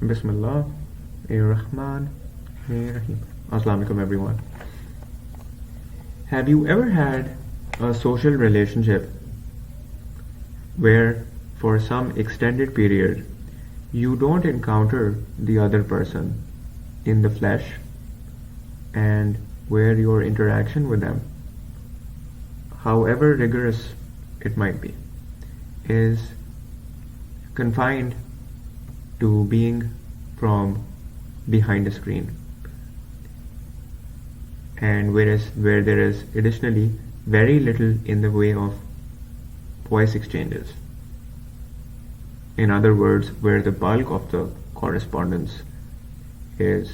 Bismillah Rahman Rahim. Assalamu alaikum everyone. Have you ever had a social relationship where for some extended period you don't encounter the other person in the flesh, and where your interaction with them, however rigorous it might be, is confined to being from behind a screen, and where there is additionally very little in the way of voice exchanges? In other words, where the bulk of the correspondence is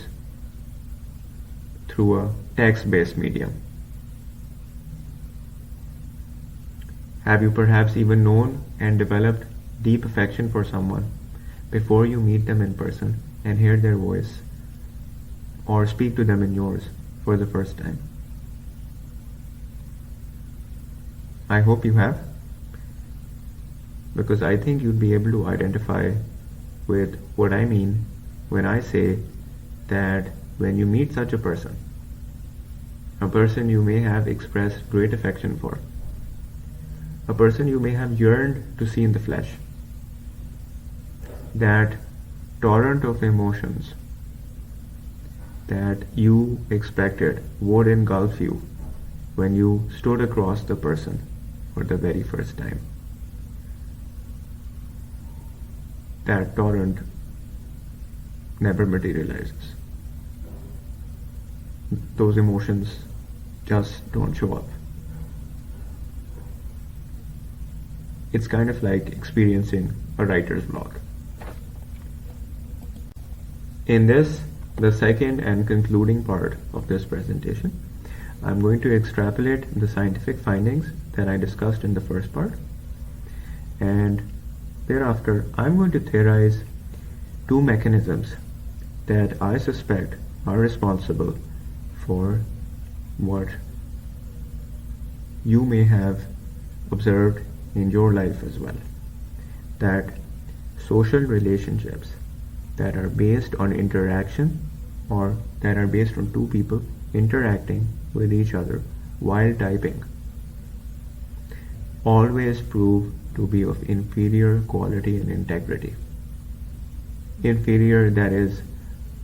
through a text-based medium. Have you perhaps even known and developed deep affection for someone before you meet them in person and hear their voice or speak to them in yours for the first time? I hope you have, because I think you'd be able to identify with what I mean when I say that when you meet such a person you may have expressed great affection for, a person you may have yearned to see in the flesh, that torrent of emotions that you expected would engulf you when you stood across the person for the very first time. That torrent never materializes. Those emotions just don't show up. It's kind of like experiencing a writer's block. In this, the second and concluding part of this presentation, I'm going to extrapolate the scientific findings that I discussed in the first part, and thereafter I'm going to theorize two mechanisms that I suspect are responsible for what you may have observed in your life as well. That social relationships that are based on interaction, or that are based on two people interacting with each other while typing, always prove to be of inferior quality and integrity. Inferior, that is,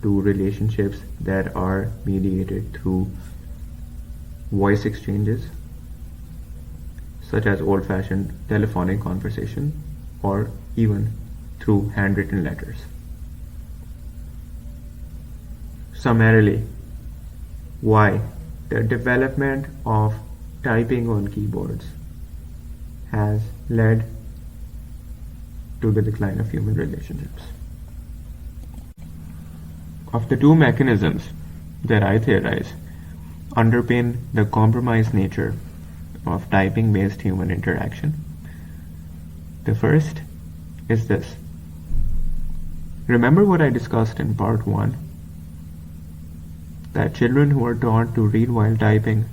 to relationships that are mediated through voice exchanges, such as old-fashioned telephonic conversation, or even through handwritten letters. Summarily, why the development of typing on keyboards has led to the decline of human relationships. Of the two mechanisms that I theorize underpin the compromised nature of typing-based human interaction, the first is this. Remember what I discussed in part 1, that children who are taught to read while typing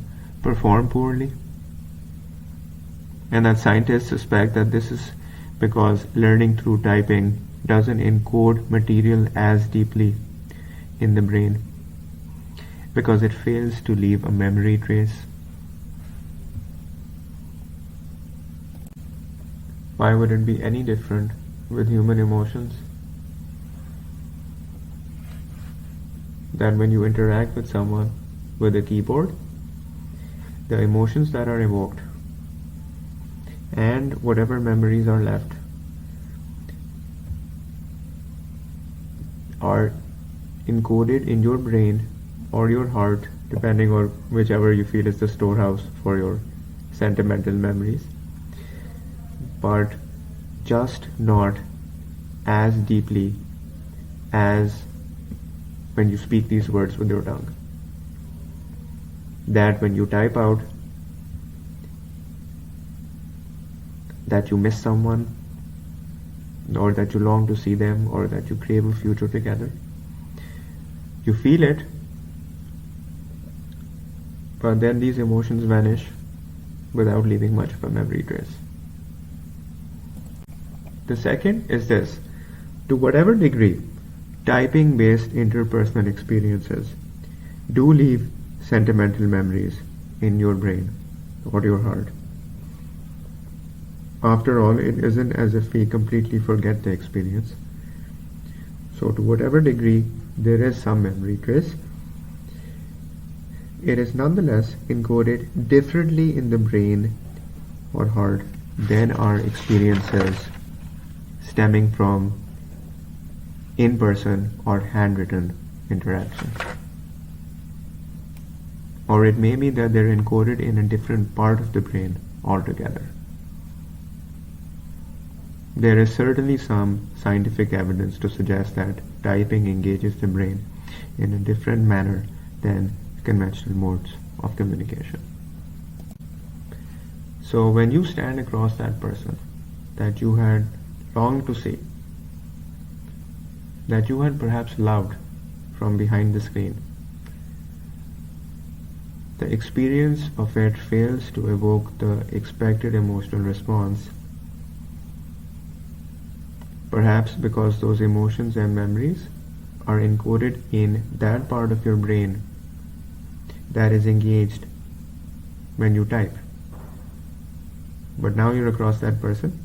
perform poorly, and that scientists suspect that this is because learning through typing doesn't encode material as deeply in the brain, because it fails to leave a memory trace. Why would it be any different with human emotions? That when you interact with someone with a keyboard, the emotions that are evoked and whatever memories are left are encoded in your brain or your heart, depending on whichever you feel is the storehouse for your sentimental memories, but just not as deeply as when you speak these words with your tongue. That when you type out that you miss someone, or that you long to see them, or that you crave a future together, you feel it, but then these emotions vanish without leaving much of a memory trace. The second is this: to whatever degree typing-based interpersonal experiences do leave sentimental memories in your brain or your heart. After all, it isn't as if we completely forget the experience. So to whatever degree there is some memory trace, it is nonetheless encoded differently in the brain or heart than our experiences stemming from in-person or handwritten interaction. Or it may be that they're encoded in a different part of the brain altogether. There is certainly some scientific evidence to suggest that typing engages the brain in a different manner than conventional modes of communication. So when you stand across that person that you had longed to see, that you had perhaps loved from behind the screen, the experience of it fails to evoke the expected emotional response, perhaps because those emotions and memories are encoded in that part of your brain that is engaged when you type. But now you're across that person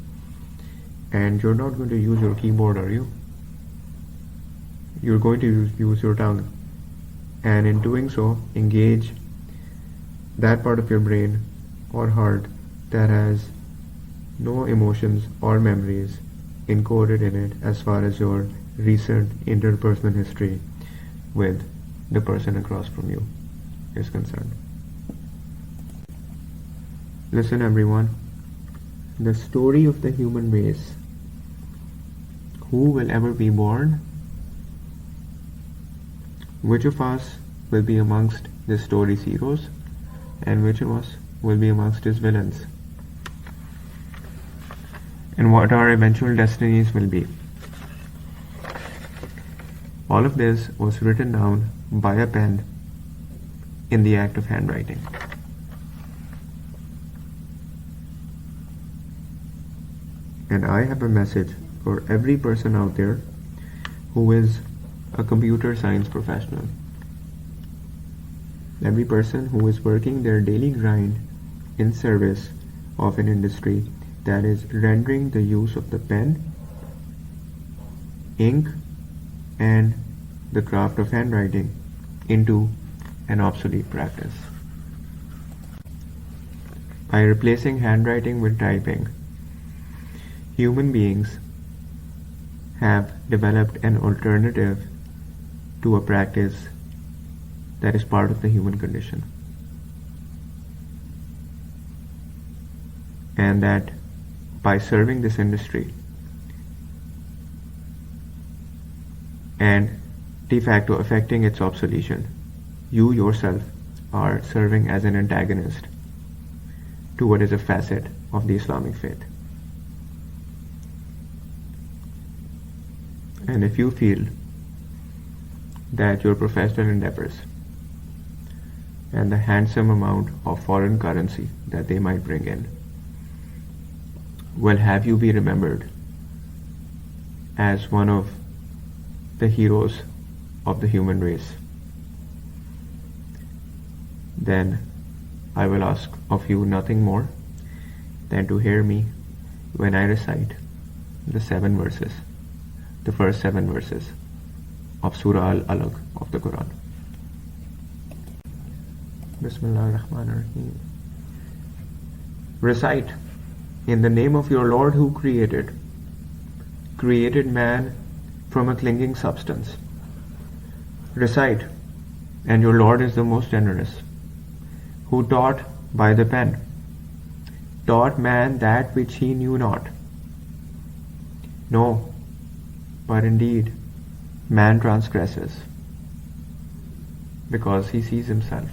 and you're not going to use your keyboard, are you? You're going to use your tongue, and in doing so engage that part of your brain or heart that has no emotions or memories encoded in it as far as your recent interpersonal history with the person across from you is concerned. Listen everyone, the story of the human race, who will ever be born, which of us will be amongst this story's heroes, and which of us will be amongst his villains, and what our eventual destinies will be. All of this was written down by a pen in the act of handwriting. And I have a message for every person out there who is a computer science professional. Every person who is working their daily grind in service of an industry that is rendering the use of the pen, ink, and the craft of handwriting into an obsolete practice. By replacing handwriting with typing, human beings have developed an alternative to a practice that is part of the human condition. And that by serving this industry and de facto affecting its obsolescence, you yourself are serving as an antagonist to what is a facet of the Islamic faith. And if you feel that your professional endeavors and the handsome amount of foreign currency that they might bring in will have you be remembered as one of the heroes of the human race, then I will ask of you nothing more than to hear me when I recite the first seven verses of Surah Al-Alaq of the Quran. Bismillah ar-Rahman ar-Rahim. Recite, in the name of your Lord who created man from a clinging substance. Recite, and your Lord is the most generous, who taught by the pen, taught man that which he knew not. No, but indeed, man transgresses, because he sees himself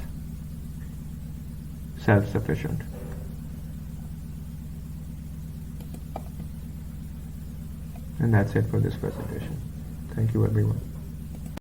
self-sufficient. And that's it for this presentation. Thank you, everyone.